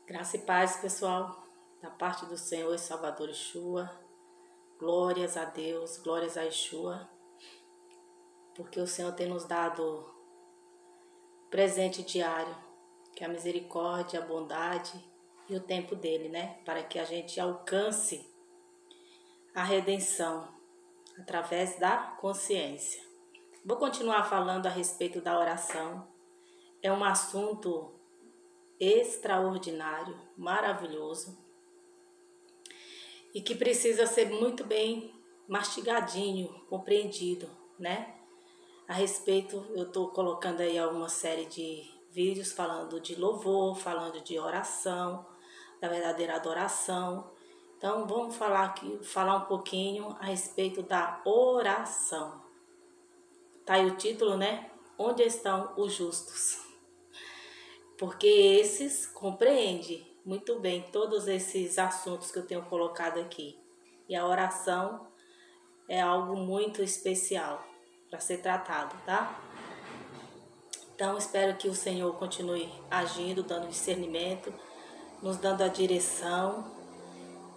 Graça e paz, pessoal, da parte do Senhor e Salvador Yeshua. Glórias a Deus, glórias a Yeshua, porque o Senhor tem nos dado presente diário, que é a misericórdia, a bondade e o tempo dele, né? Para que a gente alcance a redenção através da consciência. Vou continuar falando a respeito da oração. É um assunto extraordinário, maravilhoso e que precisa ser muito bem mastigadinho, compreendido, né? A respeito, eu estou colocando aí uma série de vídeos falando de louvor, falando de oração, da verdadeira adoração. Então vamos falar um pouquinho a respeito da oração. Tá aí o título, né? Onde estão os justos? Porque esses compreendem muito bem todos esses assuntos que eu tenho colocado aqui. E a oração é algo muito especial para ser tratado, tá? Então espero que o Senhor continue agindo, dando discernimento, nos dando a direção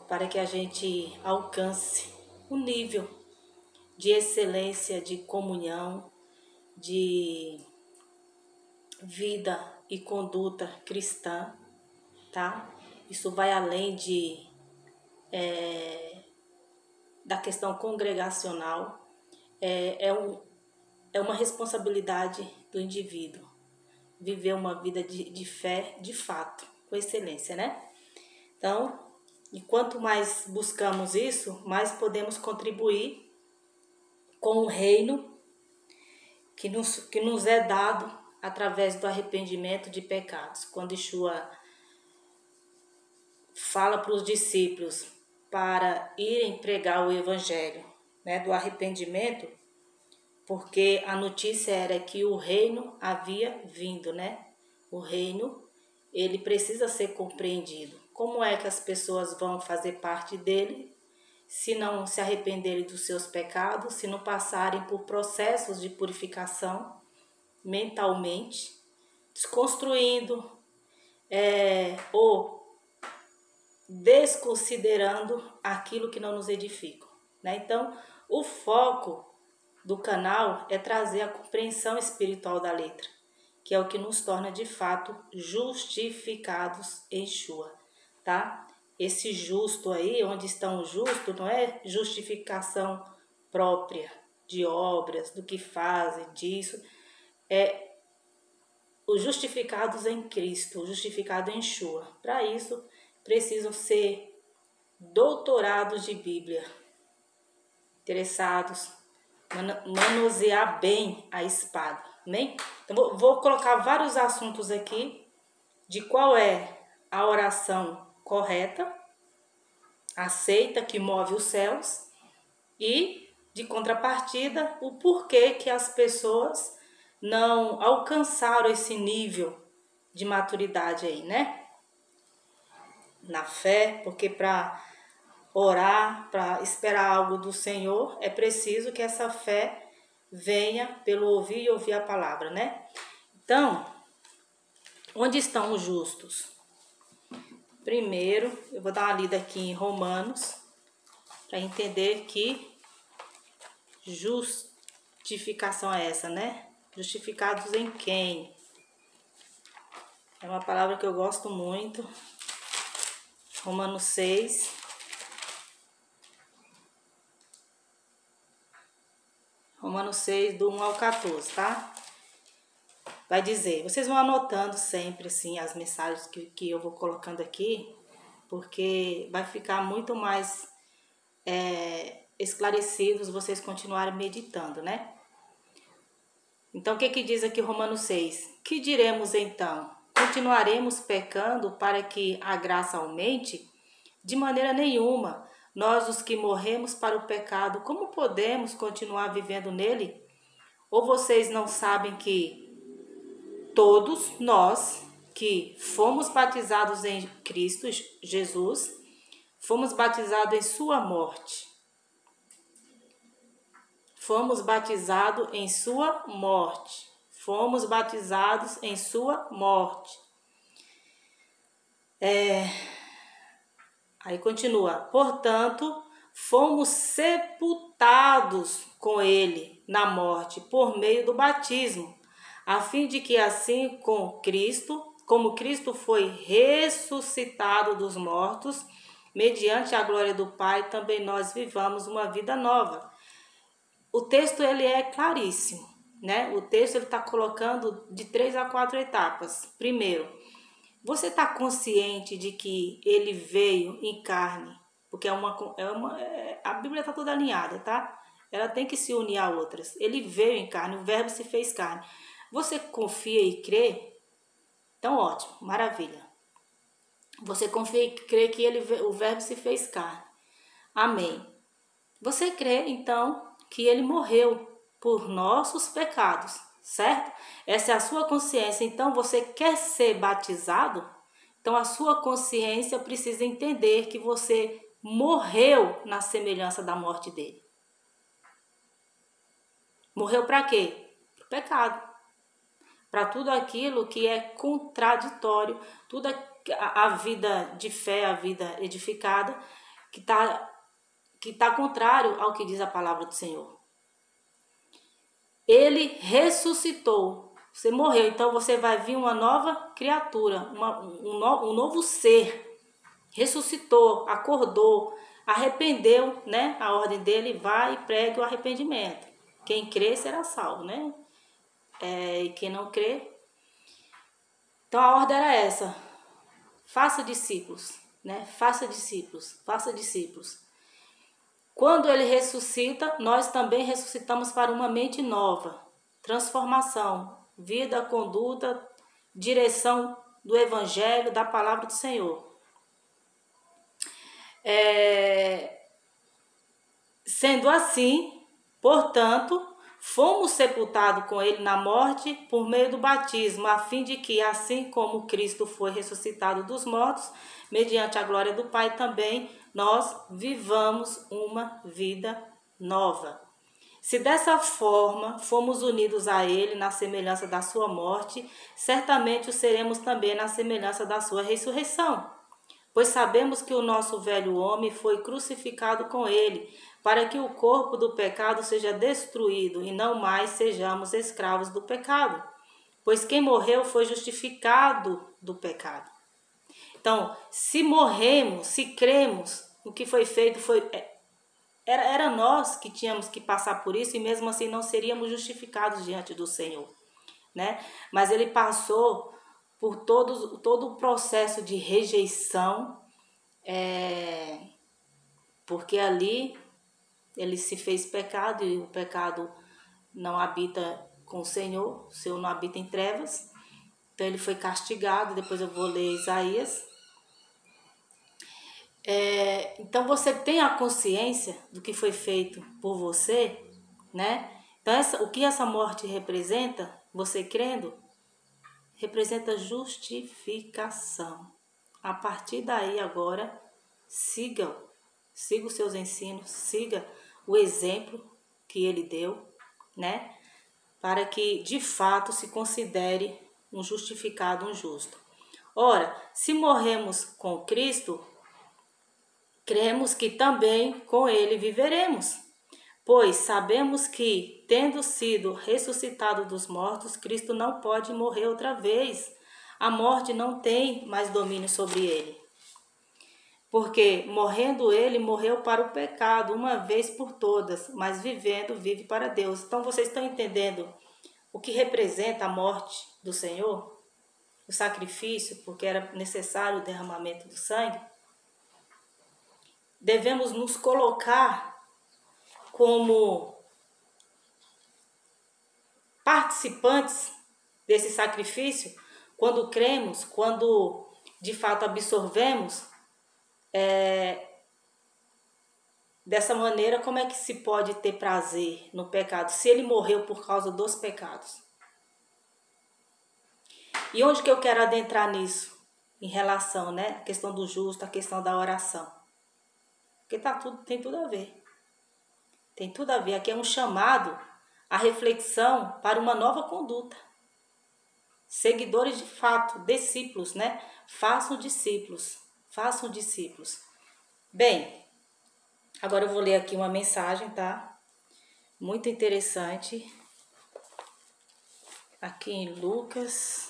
para que a gente alcance um nível de excelência, de comunhão, de vida e conduta cristã, tá? Isso vai além da questão congregacional, é uma responsabilidade do indivíduo viver uma vida de fé de fato, com excelência, né? Então, e quanto mais buscamos isso, mais podemos contribuir com o reino que nos é dado através do arrependimento de pecados. Quando Yeshua fala para os discípulos para irem pregar o evangelho, né, do arrependimento, porque a notícia era que o reino havia vindo, né? O reino, ele precisa ser compreendido. Como é que as pessoas vão fazer parte dele se não se arrependerem dos seus pecados, se não passarem por processos de purificação mentalmente, desconstruindo ou desconsiderando aquilo que não nos edifica, né? Então, o foco do canal é trazer a compreensão espiritual da letra, que é o que nos torna de fato justificados em Yeshua, tá? Esse justo aí, onde estão os justos, não é justificação própria de obras, do que fazem, disso, é os justificados em Cristo, o justificado em Yeshua. Para isso, precisam ser doutorados de Bíblia, interessados, manusear bem a espada, né? Então, vou colocar vários assuntos aqui de qual é a oração correta, aceita, que move os céus, e de contrapartida, o porquê que as pessoas não alcançaram esse nível de maturidade aí, né? Na fé, porque para orar, para esperar algo do Senhor, é preciso que essa fé venha pelo ouvir e ouvir a palavra, né? Então, onde estão os justos? Primeiro, eu vou dar uma lida aqui em Romanos, para entender que justificação é essa, né? Justificados em quem? É uma palavra que eu gosto muito. Romanos 6. Romanos 6, do 1 ao 14, tá? Vai dizer, vocês vão anotando sempre, assim, as mensagens que eu vou colocando aqui, porque vai ficar muito mais esclarecidos vocês continuarem meditando, né? Então, o que diz aqui Romanos 6? Que diremos então? Continuaremos pecando para que a graça aumente? De maneira nenhuma. Nós, os que morremos para o pecado, como podemos continuar vivendo nele? Ou vocês não sabem que todos nós que fomos batizados em Cristo Jesus, fomos batizados em sua morte? Fomos batizados em sua morte. Fomos batizados em sua morte. Aí continua, portanto, fomos sepultados com ele na morte por meio do batismo, a fim de que assim como Cristo foi ressuscitado dos mortos, mediante a glória do Pai, também nós vivamos uma vida nova. O texto ele é claríssimo, né? O texto ele está colocando de 3 a 4 etapas. Primeiro, você está consciente de que ele veio em carne? Porque a Bíblia está toda alinhada, tá? Ela tem que se unir a outras. Ele veio em carne, o verbo se fez carne. Você confia e crê? Então, ótimo, maravilha. Você confia e crê que o verbo se fez carne. Amém. Você crê, então, que ele morreu por nossos pecados, certo? Essa é a sua consciência. Então, você quer ser batizado? Então, a sua consciência precisa entender que você morreu na semelhança da morte dele. Morreu para quê? Para o pecado. Para tudo aquilo que é contraditório, tudo a vida de fé, a vida edificada, que tá contrário ao que diz a palavra do Senhor. Ele ressuscitou. Você morreu, então você vai vir uma nova criatura, um novo ser. Ressuscitou, acordou, arrependeu, né? A ordem dele vai e pregue o arrependimento. Quem crê será salvo, né? E quem não crê. Então a ordem era essa: faça discípulos, né? Faça discípulos, faça discípulos. Quando ele ressuscita, nós também ressuscitamos para uma mente nova, transformação, vida, conduta, direção do Evangelho, da palavra do Senhor. Sendo assim, portanto, fomos sepultados com ele na morte por meio do batismo, a fim de que, assim como Cristo foi ressuscitado dos mortos, mediante a glória do Pai, também nós vivamos uma vida nova. Se dessa forma fomos unidos a ele na semelhança da sua morte, certamente o seremos também na semelhança da sua ressurreição. Pois sabemos que o nosso velho homem foi crucificado com ele, para que o corpo do pecado seja destruído e não mais sejamos escravos do pecado. Pois quem morreu foi justificado do pecado. Então, se morremos, se cremos no que foi feito, era nós que tínhamos que passar por isso e mesmo assim não seríamos justificados diante do Senhor, né? Mas ele passou por todo o processo de rejeição, porque ali ele se fez pecado e o pecado não habita com o Senhor não habita em trevas. Então ele foi castigado, depois eu vou ler Isaías. Então você tem a consciência do que foi feito por você, né? Então o que essa morte representa, você crendo, representa justificação. A partir daí agora, siga os seus ensinos, siga o exemplo que ele deu, né? Para que de fato se considere um justificado, um justo. Ora, se morremos com Cristo, cremos que também com ele viveremos, pois sabemos que, tendo sido ressuscitado dos mortos, Cristo não pode morrer outra vez. A morte não tem mais domínio sobre ele. Porque, morrendo ele, morreu para o pecado uma vez por todas, mas vivendo, vive para Deus. Então, vocês estão entendendo o que representa a morte do Senhor? O sacrifício, porque era necessário o derramamento do sangue? Devemos nos colocar como participantes desse sacrifício quando cremos, quando de fato absorvemos. Dessa maneira, como é que se pode ter prazer no pecado se ele morreu por causa dos pecados? E onde que eu quero adentrar nisso? Em relação, né? A questão do justo, a questão da oração. Porque tem tudo a ver. Tem tudo a ver. Aqui é um chamado à reflexão para uma nova conduta. seguidores de fato, discípulos, né? Façam discípulos, façam discípulos. Bem, agora eu vou ler aqui uma mensagem, tá? Muito interessante. Aqui em Lucas.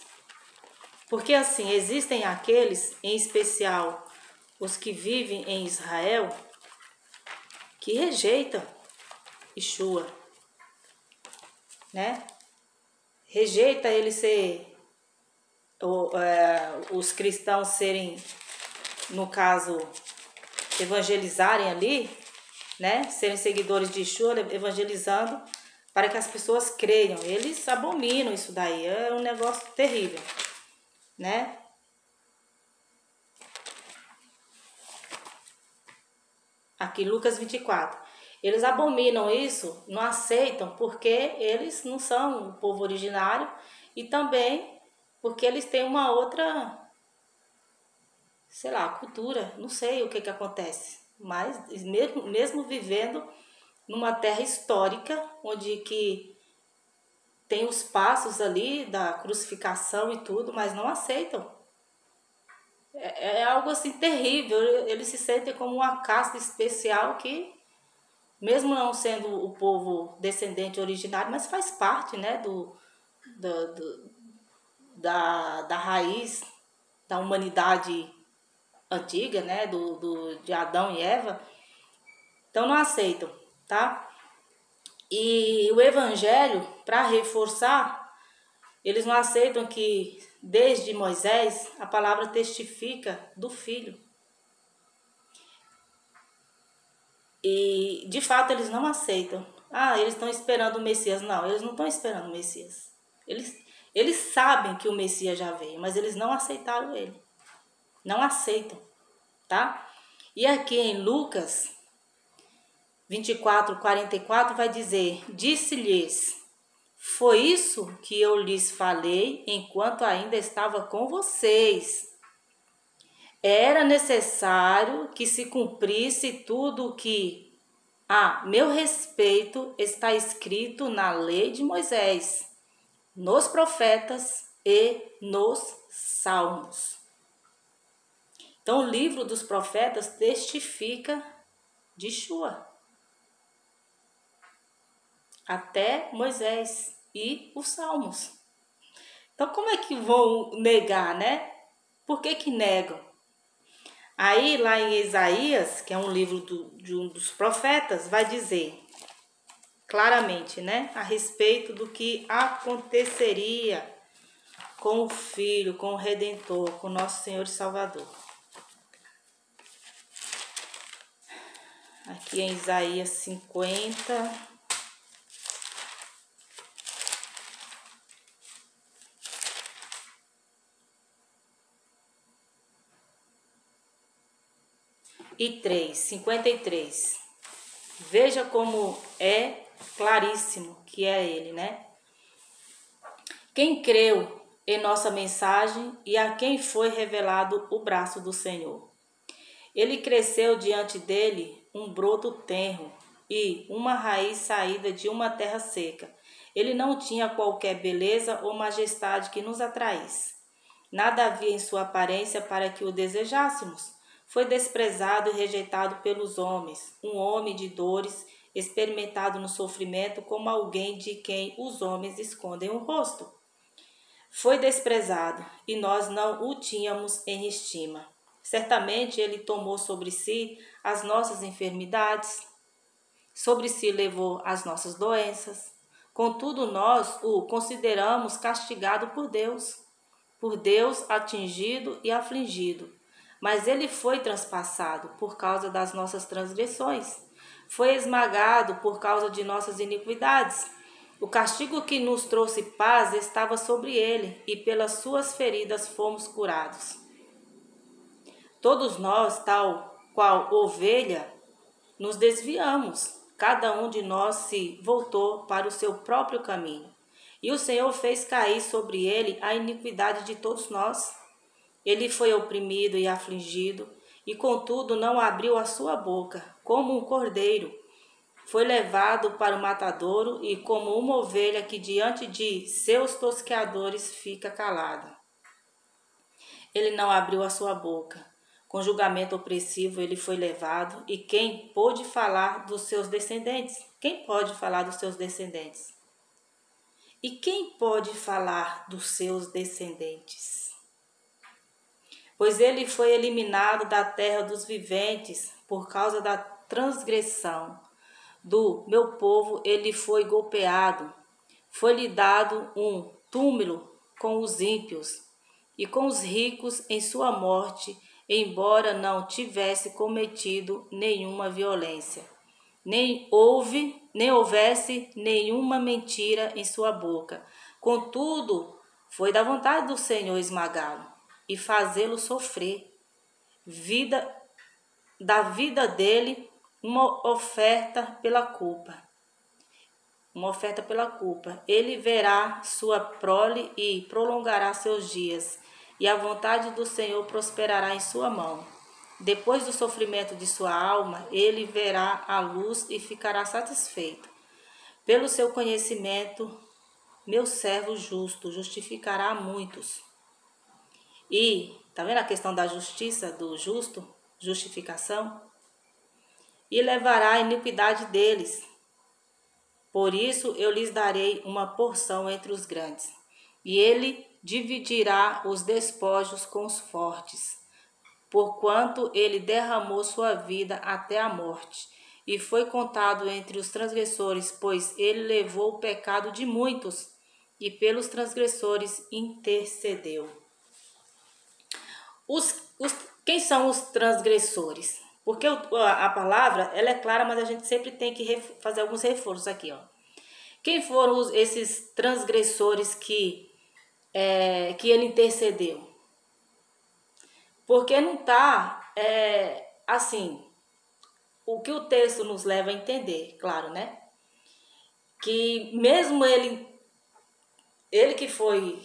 Porque assim, existem aqueles, em especial os que vivem em Israel, que rejeitam Yeshua, né? Rejeita ele ser, os cristãos serem, no caso, evangelizarem ali, né? Serem seguidores de Yeshua, evangelizando para que as pessoas creiam. Eles abominam isso daí, é um negócio terrível, né? Aqui, Lucas 24. Eles abominam isso, não aceitam, porque eles não são o povo originário e também porque eles têm uma outra, sei lá, cultura. Não sei o que acontece, mas mesmo vivendo numa terra histórica, onde que tem os passos ali da crucificação e tudo, mas não aceitam. É algo assim terrível, eles se sentem como uma casta especial que, mesmo não sendo o povo descendente originário, mas faz parte, né, da raiz da humanidade antiga, né, de Adão e Eva. Então não aceitam, tá? E o evangelho, para reforçar, eles não aceitam que desde Moisés a palavra testifica do Filho. E de fato eles não aceitam. Ah, eles estão esperando o Messias. Não, eles não estão esperando o Messias. Eles sabem que o Messias já veio, mas eles não aceitaram ele. Não aceitam, tá? E aqui em Lucas 24:44 vai dizer: disse-lhes, foi isso que eu lhes falei enquanto ainda estava com vocês. Era necessário que se cumprisse tudo o que, a meu respeito, está escrito na lei de Moisés, nos profetas e nos salmos. Então, o livro dos profetas testifica de Yeshua, até Moisés e os salmos. Então, como é que vão negar, né? Por que negam? Aí, lá em Isaías, que é um livro de um dos profetas, vai dizer claramente, né, a respeito do que aconteceria com o Filho, com o Redentor, com o nosso Senhor e Salvador. Aqui em Isaías 50. E 53. Veja como é claríssimo que é ele, né? Quem creu em nossa mensagem e a quem foi revelado o braço do Senhor. Ele cresceu diante dele um broto tenro e uma raiz saída de uma terra seca. Ele não tinha qualquer beleza ou majestade que nos atraísse. Nada havia em sua aparência para que o desejássemos. Foi desprezado e rejeitado pelos homens, um homem de dores, experimentado no sofrimento como alguém de quem os homens escondem o rosto. Foi desprezado e nós não o tínhamos em estima. Certamente ele tomou sobre si as nossas enfermidades, sobre si levou as nossas doenças. Contudo, nós o consideramos castigado por Deus atingido e afligido. Mas ele foi transpassado por causa das nossas transgressões, foi esmagado por causa de nossas iniquidades. O castigo que nos trouxe paz estava sobre ele, e pelas suas feridas fomos curados. Todos nós, tal qual ovelha, nos desviamos. Cada um de nós se voltou para o seu próprio caminho. E o Senhor fez cair sobre ele a iniquidade de todos nós. Ele foi oprimido e afligido, e contudo não abriu a sua boca, como um cordeiro. foi levado para o matadouro e como uma ovelha que diante de seus tosqueadores fica calada. Ele não abriu a sua boca. Com julgamento opressivo ele foi levado. E quem pôde falar dos seus descendentes? Quem pode falar dos seus descendentes? E quem pode falar dos seus descendentes? Pois ele foi eliminado da terra dos viventes por causa da transgressão do meu povo. Ele foi golpeado. Foi-lhe dado um túmulo com os ímpios e com os ricos em sua morte, embora não tivesse cometido nenhuma violência, nem houvesse nenhuma mentira em sua boca. Contudo, foi da vontade do Senhor esmagá-lo e fazê-lo sofrer. Da vida dele, uma oferta pela culpa. Ele verá sua prole e prolongará seus dias, e a vontade do Senhor prosperará em sua mão. Depois do sofrimento de sua alma, ele verá a luz e ficará satisfeito. Pelo seu conhecimento, meu servo justo justificará muitos. E, tá vendo a questão da justiça, do justo, justificação? E levará a iniquidade deles. Por isso eu lhes darei uma porção entre os grandes, e ele dividirá os despojos com os fortes, porquanto ele derramou sua vida até a morte, e foi contado entre os transgressores, pois ele levou o pecado de muitos, e pelos transgressores intercedeu. Quem são os transgressores? Porque a palavra ela é clara, mas a gente sempre tem que fazer alguns reforços aqui. Quem foram esses transgressores que ele intercedeu? Porque não está assim, o que o texto nos leva a entender, claro, né? Que mesmo ele que foi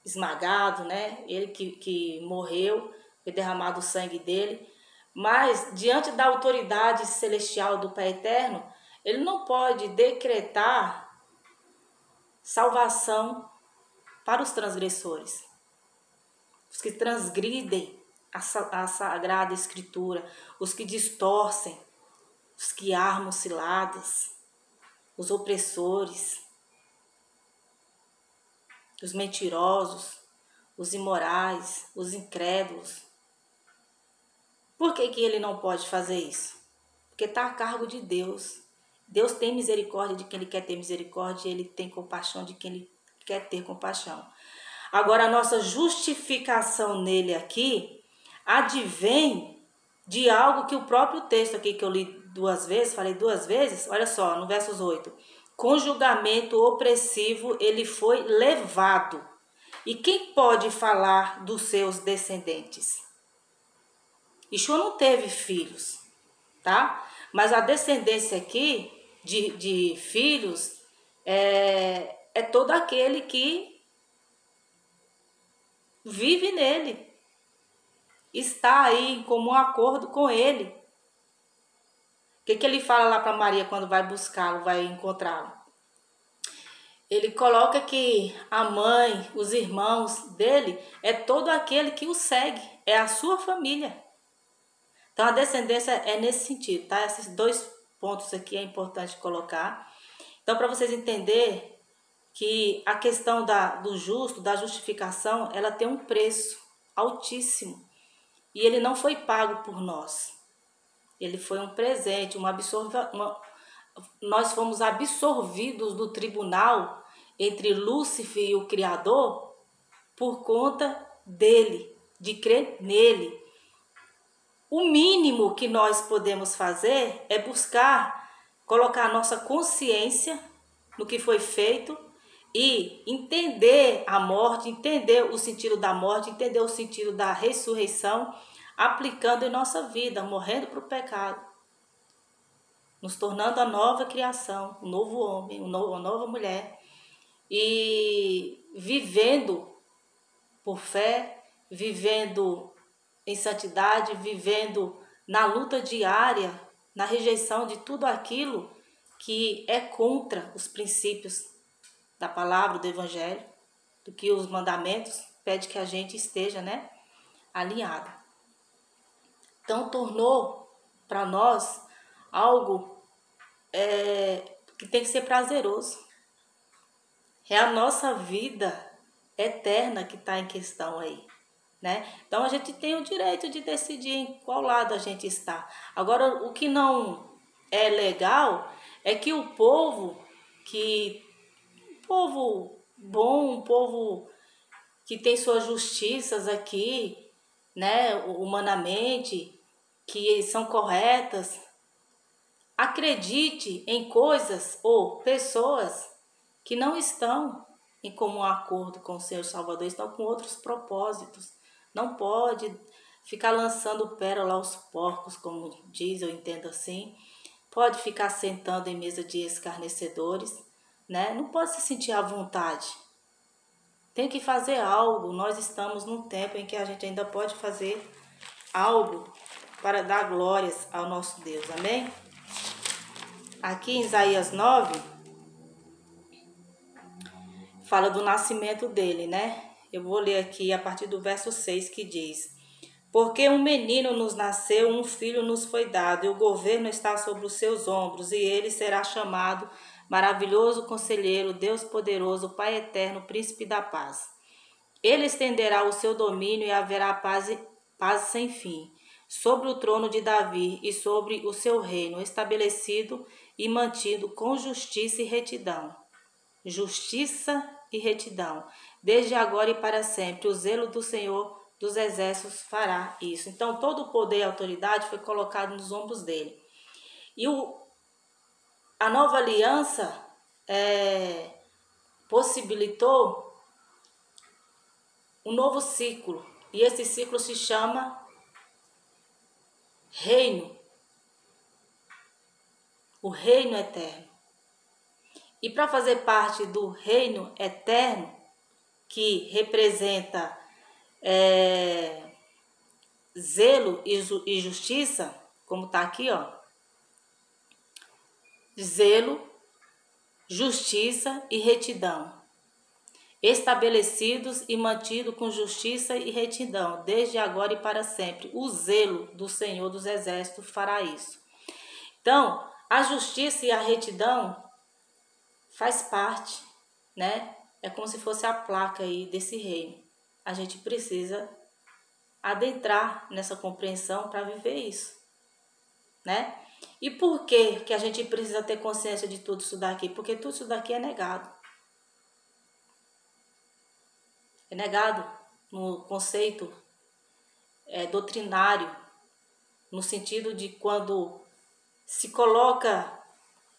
esmagado, né? Ele que morreu, foi derramado o sangue dele, mas diante da autoridade celestial do Pai Eterno, ele não pode decretar salvação para os transgressores, os que transgridem a Sagrada Escritura, os que distorcem, os que armam ciladas, os opressores, os mentirosos, os imorais, os incrédulos. Por que ele não pode fazer isso? Porque está a cargo de Deus. Deus tem misericórdia de quem ele quer ter misericórdia, e ele tem compaixão de quem ele quer ter compaixão. Agora, a nossa justificação nele aqui advém de algo que o próprio texto aqui que eu li falei duas vezes, olha só, no versos 8. Com julgamento opressivo ele foi levado. E quem pode falar dos seus descendentes? Yeshua não teve filhos, tá? Mas a descendência aqui de filhos é todo aquele que vive nele, está aí em comum acordo com ele. O que ele fala lá para Maria quando vai buscá-lo, vai encontrá-lo? Ele coloca que a mãe, os irmãos dele, é todo aquele que o segue, é a sua família. Então a descendência é nesse sentido, tá? Esses dois pontos aqui é importante colocar. Então, para vocês entenderem que a questão do justo, da justificação, ela tem um preço altíssimo. E ele não foi pago por nós. Ele foi um presente, nós fomos absorvidos do tribunal entre Lúcifer e o Criador por conta dele, de crer nele. O mínimo que nós podemos fazer é buscar colocar a nossa consciência no que foi feito e entender a morte, entender o sentido da morte, entender o sentido da ressurreição, aplicando em nossa vida, morrendo para o pecado, nos tornando a nova criação, um novo homem, uma nova mulher, e vivendo por fé, vivendo em santidade, vivendo na luta diária, na rejeição de tudo aquilo que é contra os princípios da palavra, do evangelho, do que os mandamentos pede que a gente esteja, né, alinhado. Então tornou para nós algo que tem que ser prazeroso. É a nossa vida eterna que está em questão aí, né? Então a gente tem o direito de decidir em qual lado a gente está. Agora, o que não é legal é que o povo bom, um povo que tem suas justiças aqui, né, humanamente, que são corretas, acredite em coisas ou pessoas que não estão em comum acordo com o Senhor Salvador, estão com outros propósitos. Não pode ficar lançando pérola aos porcos, como diz, eu entendo assim. Pode ficar sentando em mesa de escarnecedores, né? Não pode se sentir à vontade. Tem que fazer algo. Nós estamos num tempo em que a gente ainda pode fazer algo para dar glórias ao nosso Deus. Amém? Aqui em Isaías 9, fala do nascimento dele, né? Eu vou ler aqui a partir do verso 6 que diz: Porque um menino nos nasceu, um filho nos foi dado, e o governo está sobre os seus ombros, e ele será chamado Maravilhoso Conselheiro, Deus Poderoso, Pai Eterno, Príncipe da Paz. Ele estenderá o seu domínio e haverá paz sem fim sobre o trono de Davi e sobre o seu reino, estabelecido e mantido com justiça e retidão. Justiça e retidão, desde agora e para sempre. O zelo do Senhor dos exércitos fará isso. Então, todo o poder e autoridade foi colocado nos ombros dele. E a nova aliança possibilitou um novo ciclo. E esse ciclo se chama reino. O reino eterno. E para fazer parte do reino eterno, que representa zelo e justiça, como está aqui, ó. Zelo, justiça e retidão. Estabelecidos e mantidos com justiça e retidão, desde agora e para sempre. O zelo do Senhor dos Exércitos fará isso. Então, a justiça e a retidão faz parte, né? É como se fosse a placa aí desse reino. A gente precisa adentrar nessa compreensão para viver isso, né? E por que a gente precisa ter consciência de tudo isso daqui? Porque tudo isso daqui é negado. É negado no conceito doutrinário, no sentido de quando se coloca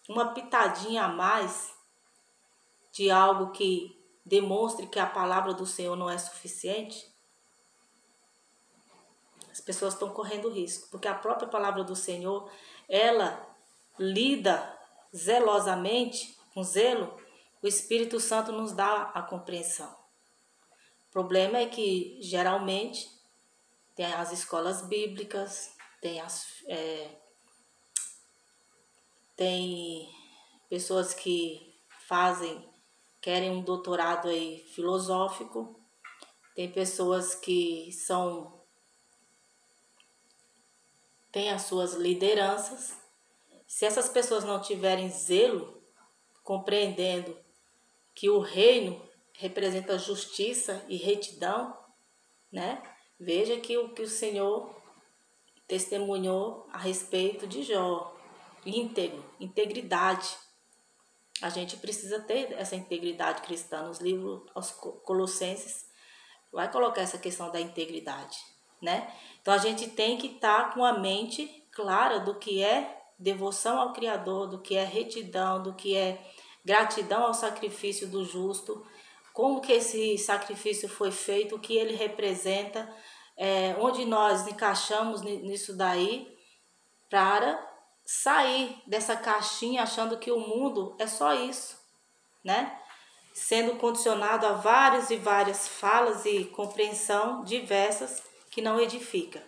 uma pitadinha a mais de algo que demonstre que a palavra do Senhor não é suficiente, as pessoas estão correndo risco, porque a própria palavra do Senhor, ela lida zelosamente, com zelo, o Espírito Santo nos dá a compreensão. O problema é que, geralmente, tem as escolas bíblicas, tem pessoas que querem um doutorado aí filosófico, tem pessoas que têm as suas lideranças. Se essas pessoas não tiverem zelo, compreendendo que o reino representa justiça e retidão, né? Veja que o Senhor testemunhou a respeito de Jó, integridade. A gente precisa ter essa integridade cristã. Nos livros aos Colossenses vai colocar essa questão da integridade, né? Então a gente tem que estar com a mente clara do que é devoção ao Criador, do que é retidão, do que é gratidão ao sacrifício do justo, como que esse sacrifício foi feito, o que ele representa, onde nós encaixamos nisso daí, para sair dessa caixinha achando que o mundo é só isso, né? Sendo condicionado a várias e várias falas e compreensão diversas que não edifica.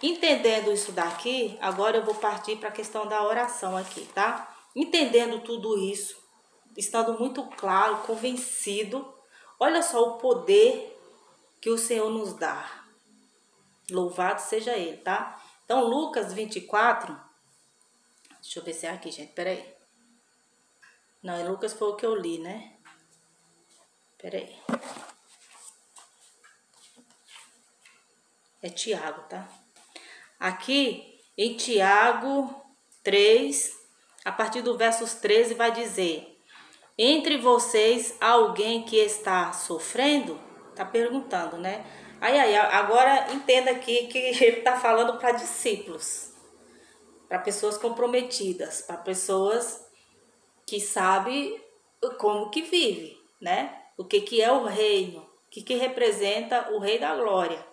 Entendendo isso daqui, agora eu vou partir para a questão da oração aqui, tá? Entendendo tudo isso, estando muito claro, convencido, olha só o poder que o Senhor nos dá. Louvado seja Ele, tá? Então, Lucas 24, deixa eu ver se é aqui, gente, peraí. Não, em Lucas foi o que eu li, né? Peraí. É Tiago, tá? Aqui em Tiago 3, a partir do versos 13, vai dizer: entre vocês há alguém que está sofrendo? Tá perguntando, né? Aí, agora entenda aqui que ele está falando para discípulos, para pessoas comprometidas, para pessoas que sabem como que vive, né? O que é o reino, o que representa o Rei da Glória.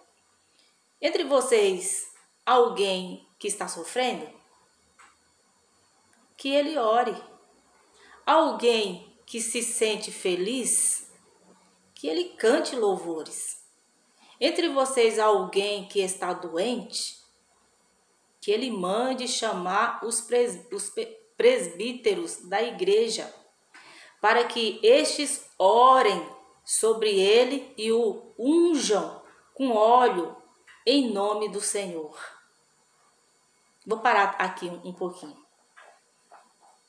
Entre vocês, alguém que está sofrendo? Que ele ore. Alguém que se sente feliz? Que ele cante louvores. Entre vocês, alguém que está doente? Que ele mande chamar os presbíteros da igreja, para que estes orem sobre ele e o unjam com óleo em nome do Senhor. Vou parar aqui um pouquinho,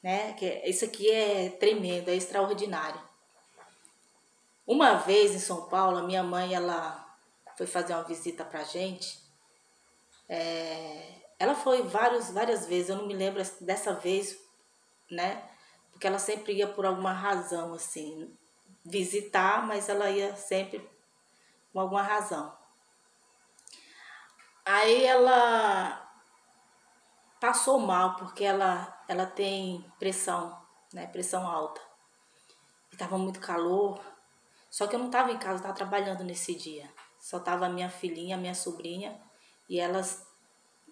né? Que isso aqui é tremendo, é extraordinário. Uma vez em São Paulo, a minha mãe, ela foi fazer uma visita pra gente. Ela foi várias vezes, eu não me lembro dessa vez, né? Porque ela sempre ia por alguma razão, assim, visitar, mas ela ia sempre com alguma razão. Aí ela passou mal, porque ela tem pressão, né? Pressão alta. E tava muito calor. Só que eu não estava em casa, eu estava trabalhando nesse dia. Só estava a minha filhinha, a minha sobrinha, e elas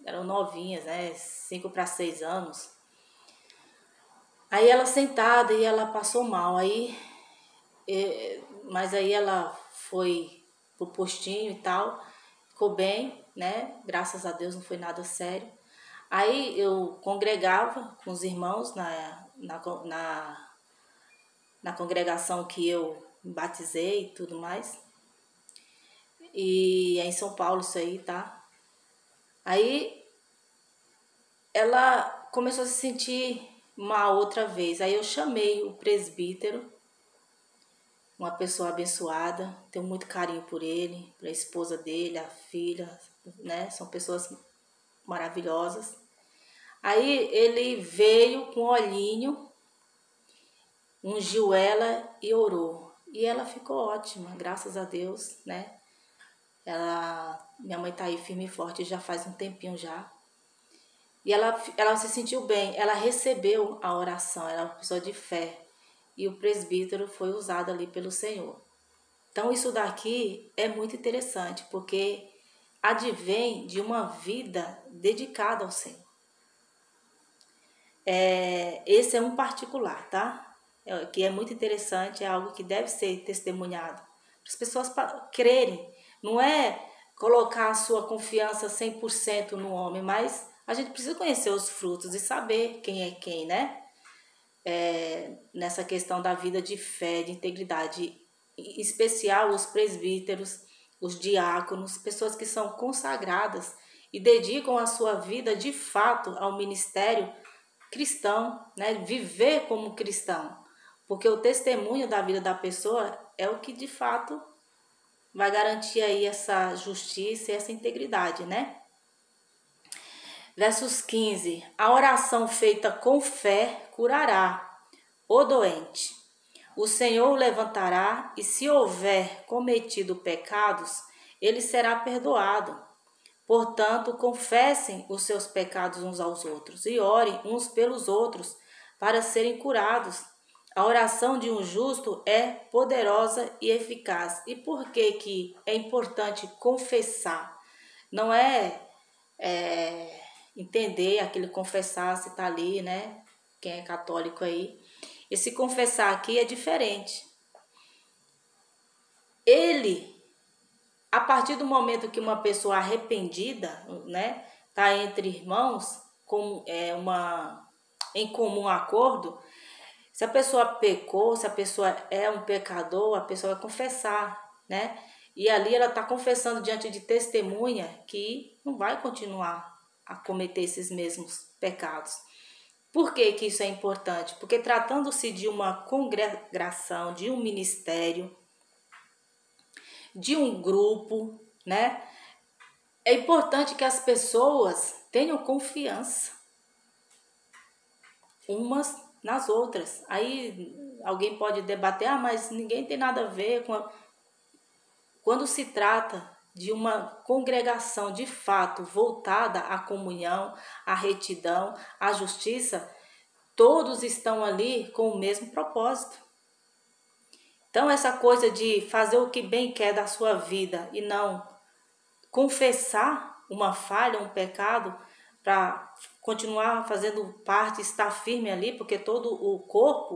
eram novinhas, né? 5 para 6 anos. Aí ela sentada e ela passou mal. Mas aí ela foi pro postinho e tal, ficou bem, né? Graças a Deus não foi nada sério. Aí eu congregava com os irmãos na congregação que eu me batizei e tudo mais. E é em São Paulo isso aí, tá? Aí ela começou a se sentir mal outra vez. Aí eu chamei o presbítero, uma pessoa abençoada, tenho muito carinho por ele, pela esposa dele, a filha, né? São pessoas maravilhosas. Aí ele veio com olhinho, ungiu ela e orou. E ela ficou ótima, graças a Deus, né? Minha mãe tá aí firme e forte já faz um tempinho já. E ela se sentiu bem, ela recebeu a oração, ela é uma pessoa de fé. E o presbítero foi usado ali pelo Senhor. Então isso daqui é muito interessante, porque advém de uma vida dedicada ao Senhor. Esse é um particular, tá? Que é muito interessante, é algo que deve ser testemunhado. Para as pessoas crerem. Não é colocar a sua confiança 100% no homem, mas a gente precisa conhecer os frutos e saber quem é quem, né? Nessa questão da vida de fé, de integridade, em especial os presbíteros, os diáconos, pessoas que são consagradas e dedicam a sua vida de fato ao ministério cristão, né? Viver como cristão, porque o testemunho da vida da pessoa é o que de fato vai garantir aí essa justiça e essa integridade, né? Versos 15. A oração feita com fé curará o doente. O Senhor o levantará e, se houver cometido pecados, ele será perdoado. Portanto, confessem os seus pecados uns aos outros e orem uns pelos outros para serem curados. A oração de um justo é poderosa e eficaz. E por que é importante confessar? Não entender aquele confessar se tá ali, né? Quem é católico aí. Esse confessar aqui é diferente. A partir do momento que uma pessoa arrependida, né, tá entre irmãos, em comum acordo, se a pessoa pecou, se a pessoa é um pecador, a pessoa vai confessar, né? E ali ela está confessando diante de testemunha que não vai continuar a cometer esses mesmos pecados. Por que que isso é importante? Porque tratando-se de uma congregação, de um ministério, de um grupo, né? É importante que as pessoas tenham confiança umas nas outras. Aí alguém pode debater, mas ninguém tem nada a ver com Quando se trata de uma congregação de fato voltada à comunhão, à retidão, à justiça, todos estão ali com o mesmo propósito. Então essa coisa de fazer o que bem quer da sua vida e não confessar uma falha, um pecado, para continuar fazendo parte, estar firme ali, porque todo o corpo